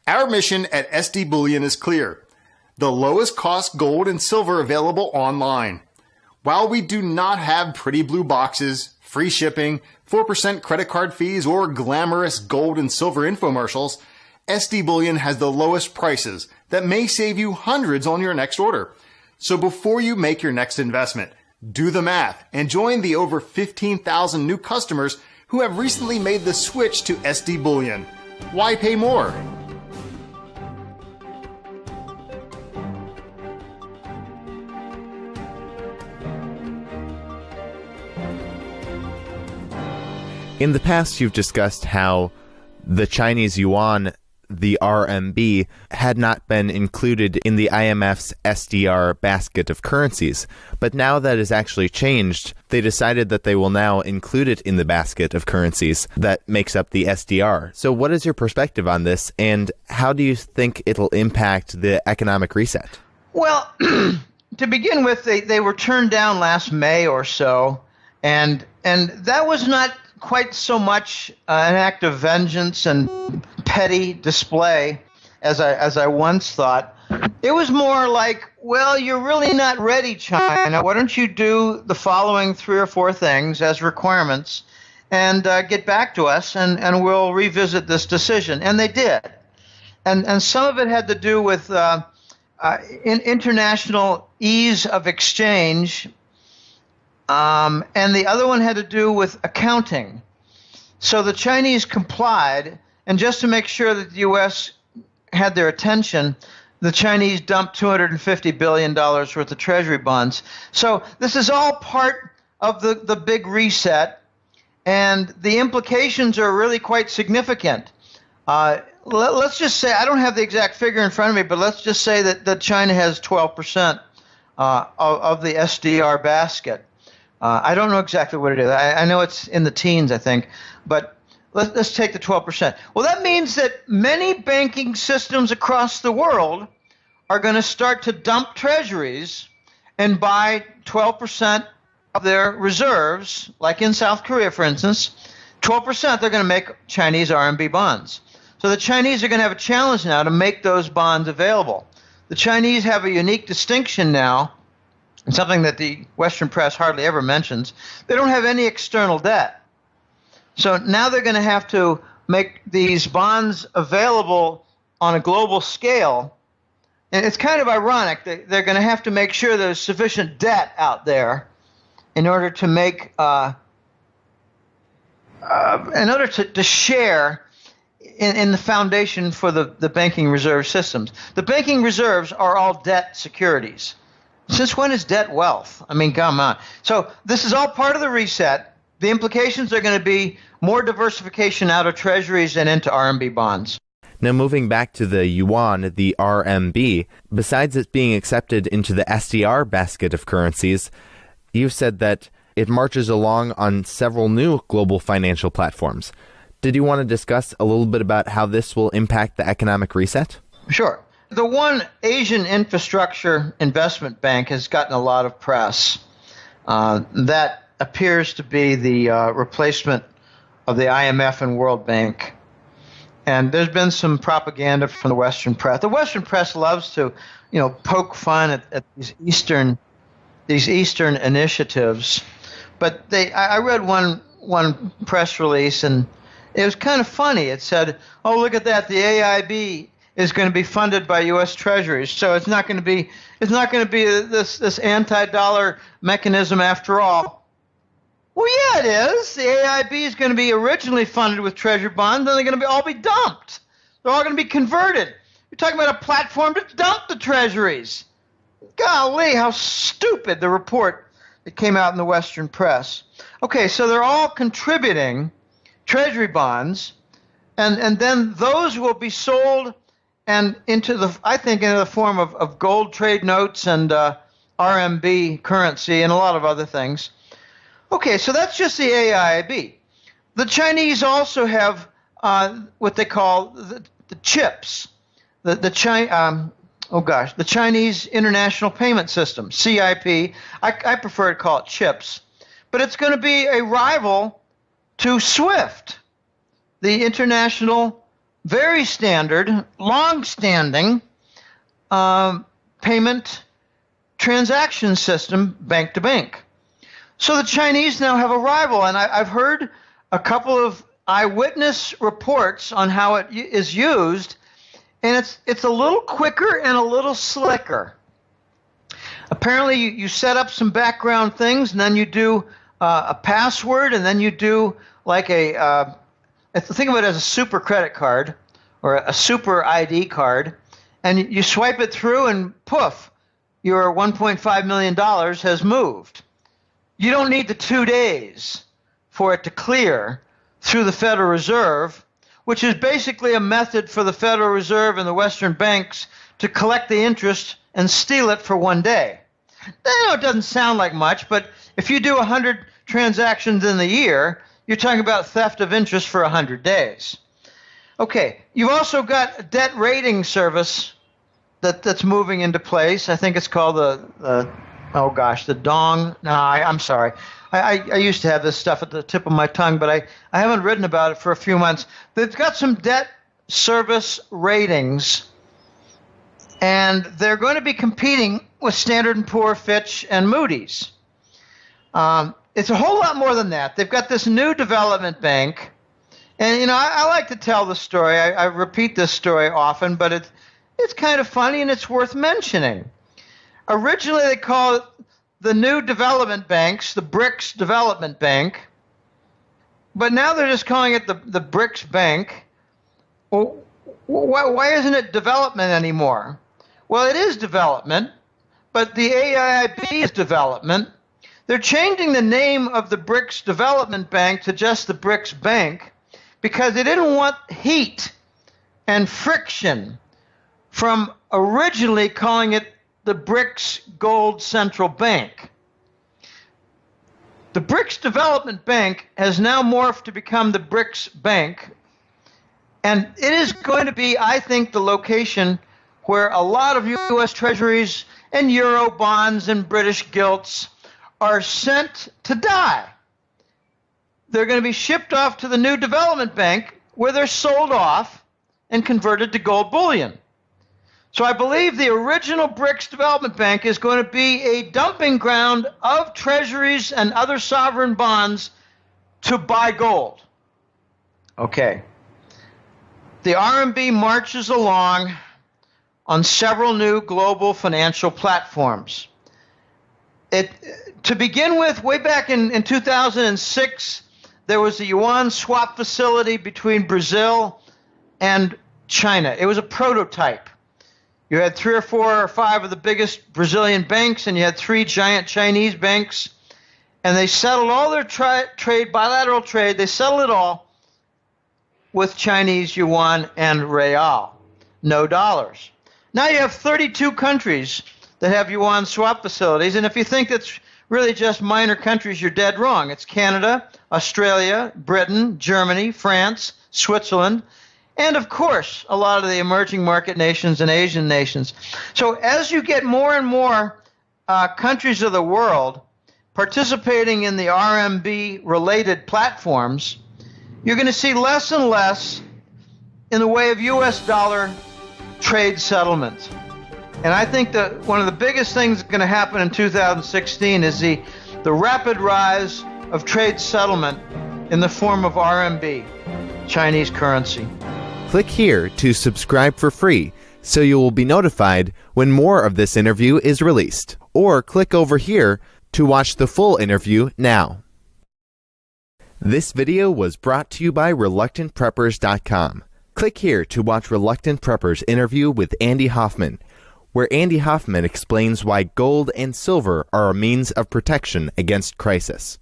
Our mission at SD Bullion is clear. The lowest cost gold and silver available online. While we do not have pretty blue boxes, free shipping, 4% credit card fees, or glamorous gold and silver infomercials, SD Bullion has the lowest prices that may save you hundreds on your next order. So before you make your next investment, do the math and join the over 15,000 new customers who have recently made the switch to SD Bullion. Why pay more? In the past, you've discussed how the Chinese yuan, the RMB, had not been included in the IMF's SDR basket of currencies. But now that has actually changed. They decided that they will now include it in the basket of currencies that makes up the SDR. So what is your perspective on this, and how do you think it'll impact the economic reset? Well, to begin with, they were turned down last May or so, and that was not quite so much an act of vengeance and petty display as I once thought. It was more like, well, you're really not ready, China. Why don't you do the following 3 or 4 things as requirements and get back to us, and we'll revisit this decision. And they did. And some of it had to do with international ease of exchange, and the other one had to do with accounting. So the Chinese complied, and just to make sure that the U.S. had their attention, the Chinese dumped $250 billion worth of treasury bonds. So this is all part of the big reset, and the implications are really quite significant. Let's just say, I don't have the exact figure in front of me, but let's just say that China has 12% of the SDR basket. I don't know exactly what it is. I know it's in the teens, I think, but let's take the 12%. Well, that means that many banking systems across the world are going to start to dump treasuries and buy 12% of their reserves, like in South Korea, for instance. 12% they're going to make Chinese RMB bonds. So the Chinese are going to have a challenge now to make those bonds available. The Chinese have a unique distinction now, and something that the Western press hardly ever mentions. They don't have any external debt. So now they're going to have to make these bonds available on a global scale. And it's kind of ironic. They're going to have to make sure there's sufficient debt out there in order to make, to share in the foundation for the banking reserve systems. The banking reserves are all debt securities. Since when is debt wealth? I mean, come on. So this is all part of the reset. The implications are going to be more diversification out of treasuries and into RMB bonds. Now, moving back to the yuan, the RMB, besides it being accepted into the SDR basket of currencies, you've said that it marches along on several new global financial platforms. Did you want to discuss a little bit about how this will impact the economic reset? Sure. The one Asian infrastructure investment bank has gotten a lot of press. That appears to be the replacement of the IMF and World Bank. And there's been some propaganda from the Western press. The Western press loves to, poke fun at these Eastern initiatives. But I read one press release, and it was kind of funny. It said, "Oh, look at that! The AIB is going to be funded by U.S. Treasuries, so it's not going to be this anti-dollar mechanism after all." Well, yeah, it is. The AIB is going to be originally funded with treasury bonds, then they're going to all be dumped. They're all going to be converted. You're talking about a platform to dump the treasuries. Golly, how stupid, the report that came out in the Western press. Okay, so they're all contributing treasury bonds, and then those will be sold and into the form of gold trade notes and RMB currency and a lot of other things. Okay, so that's just the AIB. The Chinese also have what they call the chips, the Chinese International Payment System, CIP. I prefer to call it chips, but it's going to be a rival to SWIFT, the international very standard, long-standing payment transaction system, bank to bank. So the Chinese now have a rival, and I've heard a couple of eyewitness reports on how it is used, and it's a little quicker and a little slicker. Apparently, you set up some background things, and then you do a password, and then you do like think of it as a super credit card or a super ID card, and you swipe it through, and poof, your $1.5 million has moved. You don't need the 2 days for it to clear through the Federal Reserve, which is basically a method for the Federal Reserve and the Western banks to collect the interest and steal it for 1 day. Now, it doesn't sound like much, but if you do 100 transactions in the year, you're talking about theft of interest for 100 days. Okay, you've also got a debt rating service that's moving into place. I think it's called the Dong. No, I'm sorry. I used to have this stuff at the tip of my tongue, but I haven't written about it for a few months. They've got some debt service ratings, and they're going to be competing with Standard & Poor's, Fitch, and Moody's. It's a whole lot more than that. They've got this new development bank, and I like to tell the story. I repeat this story often, but it's kind of funny and it's worth mentioning. Originally, they called it the new development banks, the BRICS Development Bank, but now they're just calling it the BRICS Bank. Well, why isn't it development anymore? Well, it is development, but the AIIB is development. They're changing the name of the BRICS Development Bank to just the BRICS Bank because they didn't want heat and friction from originally calling it the BRICS Gold Central Bank. The BRICS Development Bank has now morphed to become the BRICS Bank, and it is going to be, I think, the location where a lot of U.S. treasuries and Euro bonds and British gilts are sent to die. They're going to be shipped off to the new development bank where they're sold off and converted to gold bullion. So I believe the original BRICS Development Bank is going to be a dumping ground of treasuries and other sovereign bonds to buy gold. Okay. The RMB marches along on several new global financial platforms. To begin with, way back in 2006, there was the yuan swap facility between Brazil and China. It was a prototype. You had 3 or 4 or 5 of the biggest Brazilian banks, and you had 3 giant Chinese banks, and they settled all their trade, bilateral trade, they settled it all with Chinese yuan and real, no dollars. Now you have 32 countries that have yuan swap facilities, and if you think that's really just minor countries, you're dead wrong. It's Canada, Australia, Britain, Germany, France, Switzerland, and of course, a lot of the emerging market nations and Asian nations. So as you get more and more countries of the world participating in the RMB-related platforms, you're going to see less and less in the way of U.S. dollar trade settlement. And I think that one of the biggest things that's going to happen in 2016 is the rapid rise of trade settlement in the form of RMB, Chinese currency. Click here to subscribe for free so you will be notified when more of this interview is released. Or click over here to watch the full interview now. This video was brought to you by ReluctantPreppers.com. Click here to watch Reluctant Prepper's interview with Andy Hoffman, where Andy Hoffman explains why gold and silver are a means of protection against crisis.